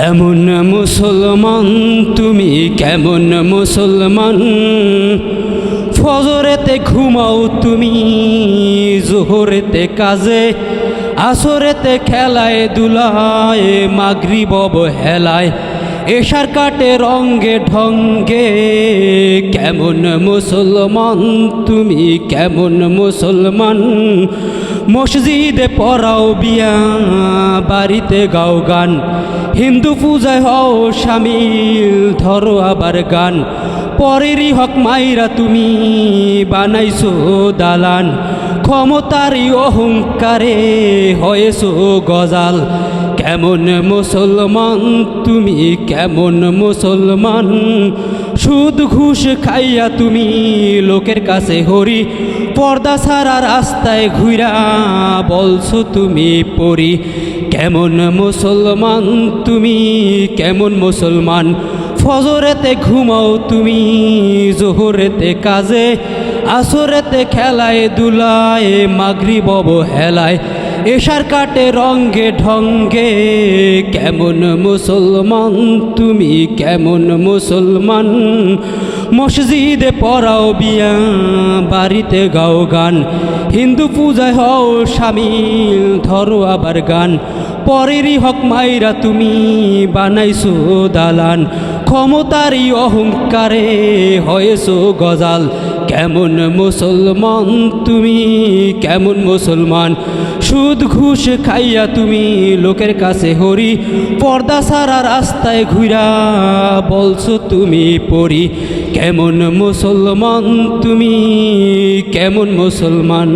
এমন মুসলমান তুমি কেমন মুসলমান, ফজরেতে ঘুমাও তুমি, জোহরেতে কাজে, আসরেতে খেলায় দুলায়, মাগরিব হেলায়, এশার কাটে রঙ্গে ঢঙ্গে। কেমন মুসলমান তুমি কেমন মুসলমান, মসজিদে পড়াও বিয়া, বাড়িতে গাও গান, হিন্দু পূজায় হও শামিল, ধরো আবার গান। পরেরই হক মাইরা তুমি বানাইছো দালান, ক্ষমতারই অহংকারে হয়েছো গজাল। কেমন মুসলমান তুমি কেমন মুসলমান, সুদ ঘুষ খাইয়া তুমি লোকের কাছে হরি, পর্দা ছাড়া রাস্তায় ঘুরা বলছো তুমি পড়ি। কেমন মুসলমান তুমি কেমন মুসলমান, ফজরেতে ঘুমাও তুমি, জোহরেতে কাজে, আসরেতে খেলায় দুলায়, মাগরিব হেলায়, এশার কাটে রঙ্গে ঢঙ্গে। কেমন মুসলমান তুমি কেমন মুসলমান, মসজিদে পড়াও বিয়া, বাড়িতে গাও গান, হিন্দু পূজায় হও শামিল, ধরো আবার গান। পরেরই হক মাইরা তুমি বানাইছো দালান, ক্ষমতারই অহংকারে হয়েছো গজাল। কেমন মুসলমান তুমি কেমন মুসলমান, সুদ ঘুষ খাইয়া তুমি লোকের কাছে হরি, পর্দা ছাড়া রাস্তায় ঘুরা বলছো তুমি পড়ি। কেমন মুসলমান তুমি কেমন মুসলমান।